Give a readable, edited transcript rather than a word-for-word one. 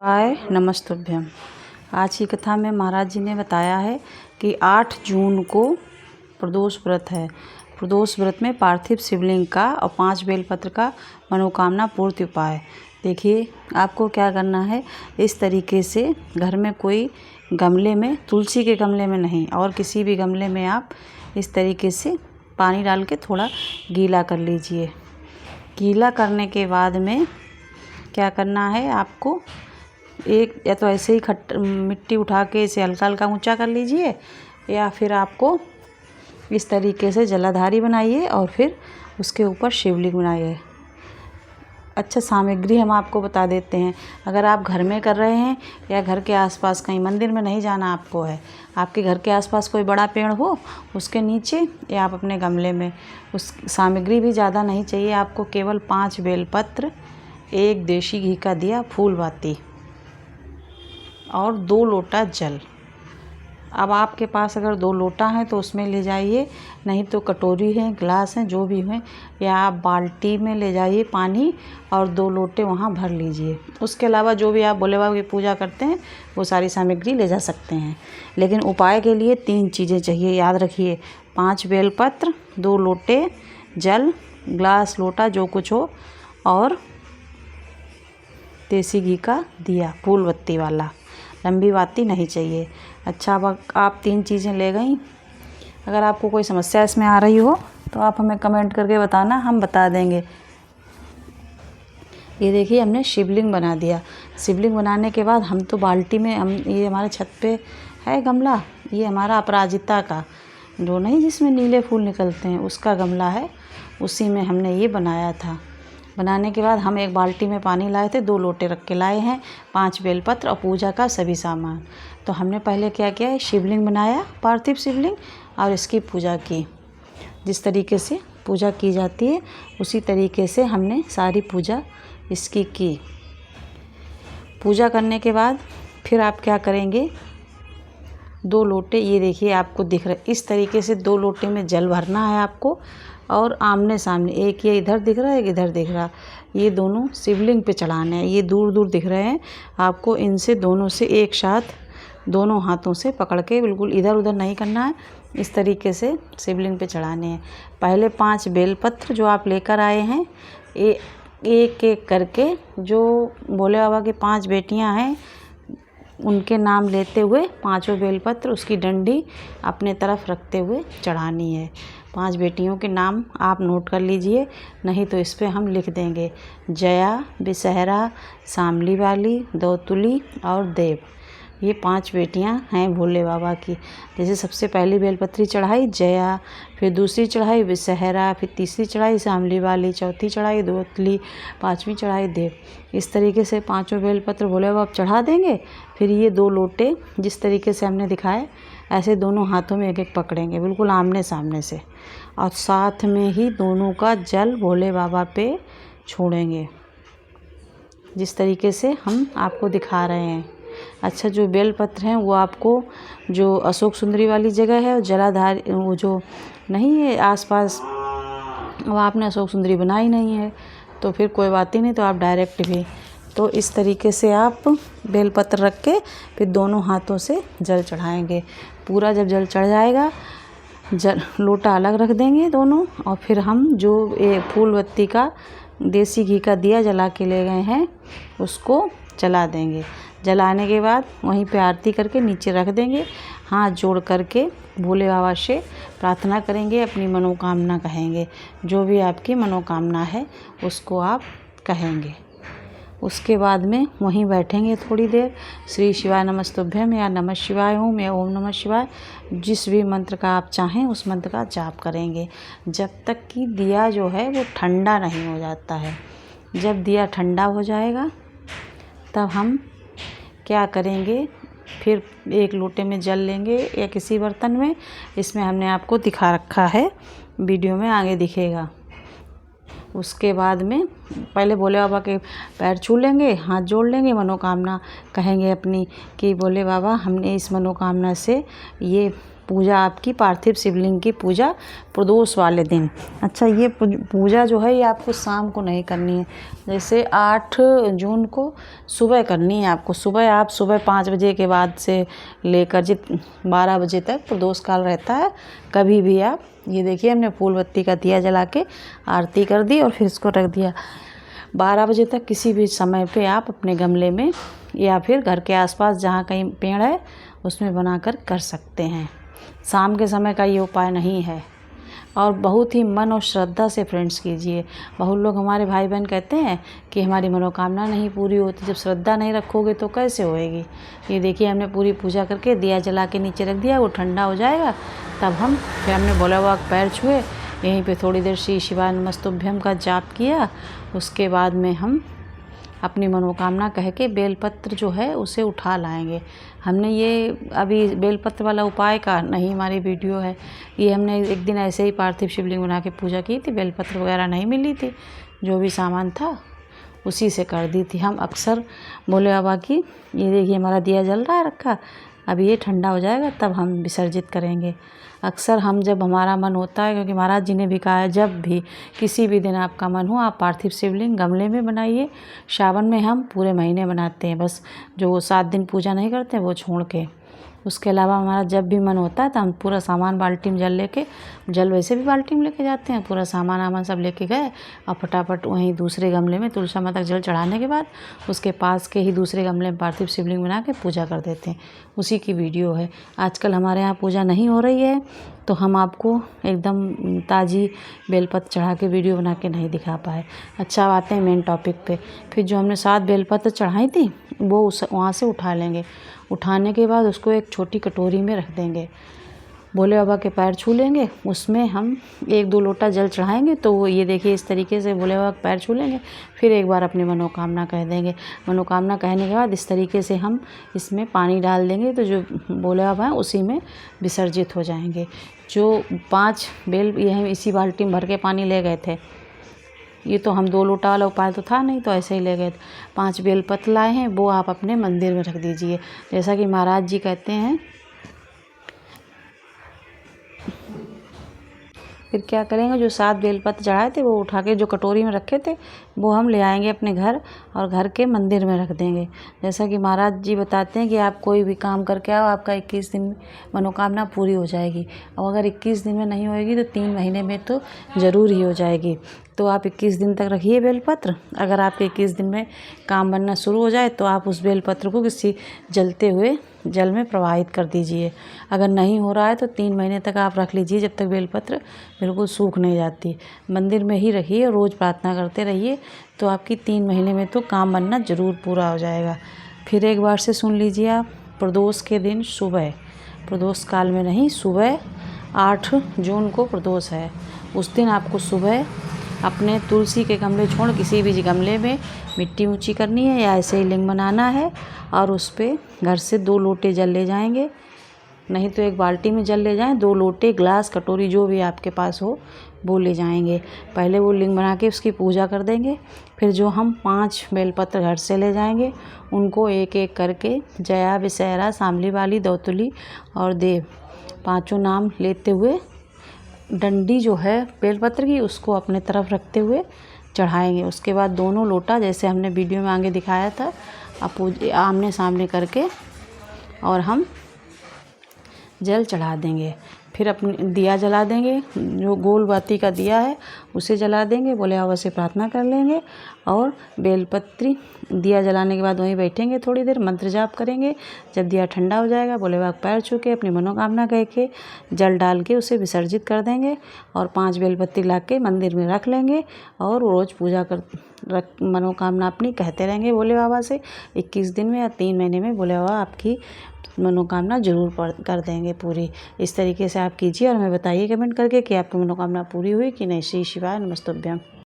हाय नमस्तुभ्यम। आज की कथा में महाराज जी ने बताया है कि 8 जून को प्रदोष व्रत है। प्रदोष व्रत में पार्थिव शिवलिंग का और 5 बेलपत्र का मनोकामना पूर्ति उपाय। देखिए, आपको क्या करना है, इस तरीके से घर में कोई गमले में, तुलसी के गमले में नहीं और किसी भी गमले में आप इस तरीके से पानी डाल के थोड़ा गीला कर लीजिए। गीला करने के बाद में क्या करना है, आपको एक या तो ऐसे ही मिट्टी उठा के इसे हल्का हल्का ऊंचा कर लीजिए, या फिर आपको इस तरीके से जलाधारी बनाइए और फिर उसके ऊपर शिवलिंग बनाइए। अच्छा, सामग्री हम आपको बता देते हैं। अगर आप घर में कर रहे हैं या घर के आसपास, कहीं मंदिर में नहीं जाना आपको है, आपके घर के आसपास कोई बड़ा पेड़ हो उसके नीचे, या आप अपने गमले में, उस सामग्री भी ज़्यादा नहीं चाहिए आपको। केवल 5 बेलपत्र, 1 देशी घी का दिया, फूल बाती और 2 लोटा जल। अब आपके पास अगर 2 लोटा हैं तो उसमें ले जाइए, नहीं तो कटोरी है, गिलास हैं, जो भी हैं, या आप बाल्टी में ले जाइए पानी और 2 लोटे वहाँ भर लीजिए। उसके अलावा जो भी आप भोले बाबा की पूजा करते हैं वो सारी सामग्री ले जा सकते हैं। लेकिन उपाय के लिए 3 चीज़ें चाहिए, याद रखिए। 5 बेलपत्र, 2 लोटे जल, गिलास लोटा जो कुछ हो, और देसी घी का दिया, फूल बत्ती वाला, लंबी बाती नहीं चाहिए। अच्छा, अब आप 3 चीज़ें ले गई। अगर आपको कोई समस्या इसमें आ रही हो तो आप हमें कमेंट करके बताना, हम बता देंगे। ये देखिए, हमने शिवलिंग बना दिया। शिवलिंग बनाने के बाद हम तो बाल्टी में, ये हमारे छत पे है गमला, ये हमारा अपराजिता का जो नहीं, जिसमें नीले फूल निकलते हैं, उसका गमला है, उसी में हमने ये बनाया था। बनाने के बाद हम एक बाल्टी में पानी लाए थे, 2 लोटे रख के लाए हैं, 5 बेलपत्र और पूजा का सभी सामान। तो हमने पहले क्या किया है, शिवलिंग बनाया, पार्थिव शिवलिंग, और इसकी पूजा की। जिस तरीके से पूजा की जाती है उसी तरीके से हमने सारी पूजा इसकी की। पूजा करने के बाद फिर आप क्या करेंगे, 2 लोटे, ये देखिए आपको दिख रहा है, इस तरीके से 2 लोटे में जल भरना है आपको, और आमने सामने, एक ये इधर दिख रहा है, एक इधर दिख रहा, ये दोनों शिवलिंग पे चढ़ाने हैं। ये दूर दूर दिख रहे हैं आपको, इनसे दोनों से एक साथ दोनों हाथों से पकड़ के, बिल्कुल इधर उधर नहीं करना है, इस तरीके से शिवलिंग पे चढ़ाने हैं। पहले 5 बेलपत्र जो आप लेकर आए हैं, एक एक करके, जो भोले बाबा की 5 बेटियां हैं उनके नाम लेते हुए 5 बेलपत्र, उसकी डंडी अपने तरफ रखते हुए चढ़ानी है। 5 बेटियों के नाम आप नोट कर लीजिए, नहीं तो इस पे हम लिख देंगे। जया, विषहरा, शामली वाली, दौतुली और देव, ये 5 बेटियां हैं भोले बाबा की। जैसे सबसे पहली बेलपत्री चढ़ाई जया, फिर दूसरी चढ़ाई विषहरा, फिर तीसरी चढ़ाई शामली वाली, चौथी चढ़ाई दौतुली, 5वीं चढ़ाई देव। इस तरीके से 5 बेलपत्र भोले बाबा चढ़ा देंगे। फिर ये 2 लोटे जिस तरीके से हमने दिखाए, ऐसे दोनों हाथों में एक एक पकड़ेंगे, बिल्कुल आमने सामने से, और साथ में ही दोनों का जल भोले बाबा पे छोड़ेंगे, जिस तरीके से हम आपको दिखा रहे हैं। अच्छा, जो बेलपत्र हैं वो आपको, जो अशोक सुंदरी वाली जगह है, और जलाधार, वो जो नहीं है आसपास, वो आपने अशोक सुंदरी बनाई नहीं है तो फिर कोई बात ही नहीं, तो आप डायरेक्ट भी, तो इस तरीके से आप बेलपत्र रख के फिर दोनों हाथों से जल चढ़ाएंगे। पूरा जब जल चढ़ जाएगा, जल लोटा अलग रख देंगे दोनों, और फिर हम जो फूल बत्ती का देसी घी का दिया जला के ले गए हैं उसको जला देंगे। जलाने के बाद वहीं पे आरती करके नीचे रख देंगे, हाथ जोड़ करके भोले बाबा से प्रार्थना करेंगे, अपनी मनोकामना कहेंगे, जो भी आपकी मनोकामना है उसको आप कहेंगे। उसके बाद में वहीं बैठेंगे थोड़ी देर, श्री शिवाय नमस्तुभ्यम या नमः शिवाय ओम या ओम नमः शिवाय, जिस भी मंत्र का आप चाहें उस मंत्र का जाप करेंगे, जब तक कि दिया जो है वो ठंडा नहीं हो जाता है। जब दिया ठंडा हो जाएगा तब हम क्या करेंगे, फिर 1 लोटे में जल लेंगे या किसी बर्तन में, इसमें हमने आपको दिखा रखा है, वीडियो में आगे दिखेगा। उसके बाद में पहले भोले बाबा के पैर छू लेंगे, हाथ जोड़ लेंगे, मनोकामना कहेंगे अपनी कि भोले बाबा, हमने इस मनोकामना से ये पूजा आपकी पार्थिव शिवलिंग की पूजा प्रदोष वाले दिन। अच्छा, ये पूजा जो है ये आपको शाम को नहीं करनी है। जैसे 8 जून को सुबह करनी है आपको। सुबह आप सुबह 5 बजे के बाद से लेकर 12 बजे तक प्रदोष काल रहता है। कभी भी आप, ये देखिए हमने फूल बत्ती का दिया जला के आरती कर दी और फिर इसको रख दिया। 12 बजे तक किसी भी समय पे आप अपने गमले में या फिर घर के आसपास जहाँ कहीं पेड़ है उसमें बनाकर कर सकते हैं। शाम के समय का ये उपाय नहीं है और बहुत ही मन और श्रद्धा से फ्रेंड्स कीजिए। बहुत लोग हमारे भाई बहन कहते हैं कि हमारी मनोकामना नहीं पूरी होती। जब श्रद्धा नहीं रखोगे तो कैसे होएगी। ये देखिए हमने पूरी पूजा करके दिया जला के नीचे रख दिया, वो ठंडा हो जाएगा तब हम फिर हमने भोले बाबा के पैर छुए, यहीं पे थोड़ी देर श्री शिवाय नमस्तुभ्यम का जाप किया। उसके बाद में हम अपनी मनोकामना कह के बेलपत्र जो है उसे उठा लाएंगे। हमने ये अभी बेलपत्र वाला उपाय का नहीं हमारी वीडियो है, ये हमने एक दिन ऐसे ही पार्थिव शिवलिंग बना के पूजा की थी। बेलपत्र वगैरह नहीं मिली थी, जो भी सामान था उसी से कर दी थी। हम अक्सर भोले बाबा की, ये देखिए हमारा दिया जल रहा है रखा, अब ये ठंडा हो जाएगा तब हम विसर्जित करेंगे। अक्सर हम जब हमारा मन होता है, क्योंकि महाराज जी ने भी कहा है जब भी किसी भी दिन आपका मन हो आप पार्थिव शिवलिंग गमले में बनाइए। सावन में हम पूरे महीने बनाते हैं, बस जो 7 दिन पूजा नहीं करते वो छोड़ के। उसके अलावा हमारा जब भी मन होता है तो हम पूरा सामान बाल्टी में जल लेके, जल वैसे भी बाल्टी में लेके जाते हैं, पूरा सामान आमान सब लेके गए और फटाफट वहीं दूसरे गमले में तुलसी माता तक जल चढ़ाने के बाद उसके पास के ही दूसरे गमले में पार्थिव शिवलिंग बना के पूजा कर देते हैं। उसी की वीडियो है। आजकल हमारे यहाँ पूजा नहीं हो रही है तो हम आपको एकदम ताज़ी बेलपत्र चढ़ा के वीडियो बना के नहीं दिखा पाए। अच्छा, आते हैं मेन टॉपिक पे। फिर जो हमने 7 बेलपत्र चढ़ाई थी वो वहाँ से उठा लेंगे। उठाने के बाद उसको एक छोटी कटोरी में रख देंगे। भोले बाबा के पैर छू लेंगे, उसमें हम 1-2 लोटा जल चढ़ाएंगे। तो वो ये देखिए इस तरीके से भोले बाबा के पैर छू लेंगे। फिर एक बार अपनी मनोकामना कह देंगे। मनोकामना कहने के बाद इस तरीके से हम इसमें पानी डाल देंगे, तो जो भोले बाबा हैं उसी में विसर्जित हो जाएंगे। जो 5 बेल ये हम इसी बाल्टी में भर के पानी ले गए थे। ये तो हम 2 लोटा वाला उपाय तो था नहीं, तो ऐसे ही ले गए थे। 5 बेलपत्र लाए हैं, वो आप अपने मंदिर में रख दीजिए। जैसा कि महाराज जी कहते हैं। फिर क्या करेंगे, जो 7 बेलपत्र चढ़ाए थे वो उठा के जो कटोरी में रखे थे वो हम ले आएंगे अपने घर और घर के मंदिर में रख देंगे। जैसा कि महाराज जी बताते हैं कि आप कोई भी काम करके आओ, आपका 21 दिन में मनोकामना पूरी हो जाएगी। और अगर 21 दिन में नहीं होएगी तो 3 महीने में तो ज़रूर ही हो जाएगी। तो आप 21 दिन तक रखिए बेलपत्र। अगर आपके 21 दिन में काम बनना शुरू हो जाए तो आप उस बेलपत्र को किसी जलते हुए जल में प्रवाहित कर दीजिए। अगर नहीं हो रहा है तो 3 महीने तक आप रख लीजिए, जब तक बेलपत्र बिल्कुल सूख नहीं जाती। मंदिर में ही रखिए और रोज़ प्रार्थना करते रहिए, तो आपकी 3 महीने में तो काम बनना ज़रूर पूरा हो जाएगा। फिर एक बार से सुन लीजिए आप, प्रदोष के दिन सुबह, प्रदोष काल में नहीं, सुबह 8 जून को प्रदोष है। उस दिन आपको सुबह अपने तुलसी के गमले छोड़ किसी भी गमले में मिट्टी ऊंची करनी है या ऐसे ही लिंग बनाना है और उस पर घर से 2 लोटे जल ले जाएंगे, नहीं तो एक बाल्टी में जल ले जाएं। 2 लोटे, ग्लास, कटोरी जो भी आपके पास हो वो ले जाएंगे। पहले वो लिंग बना के उसकी पूजा कर देंगे। फिर जो हम 5 बेलपत्र घर से ले जाएंगे उनको एक एक करके जया, विषहरा, सांवली वाली, दौतुली और देव 5 नाम लेते हुए डंडी जो है बेलपत्र की उसको अपने तरफ रखते हुए चढ़ाएंगे। उसके बाद दोनों लोटा, जैसे हमने वीडियो में आगे दिखाया था, आमने सामने करके और हम जल चढ़ा देंगे। फिर अपनी दिया जला देंगे, जो गोल बाती का दिया है उसे जला देंगे, भोले बाबा से प्रार्थना कर लेंगे और बेलपत्री दिया जलाने के बाद वहीं बैठेंगे, थोड़ी देर मंत्र जाप करेंगे। जब दिया ठंडा हो जाएगा भोले बाबा पैर छू के अपनी मनोकामना कह के जल डाल के उसे विसर्जित कर देंगे और 5 बेलपत्री ला के मंदिर में रख लेंगे और रोज़ पूजा मनोकामना अपनी कहते रहेंगे भोले बाबा से। 21 दिन में या 3 महीने में भोले बाबा आपकी मनोकामना जरूर कर देंगे पूरी। इस तरीके से आप कीजिए और हमें बताइए कमेंट करके कि आपकी मनोकामना पूरी हुई कि नहीं। श्री शिवाय नमस्तुभ्यम।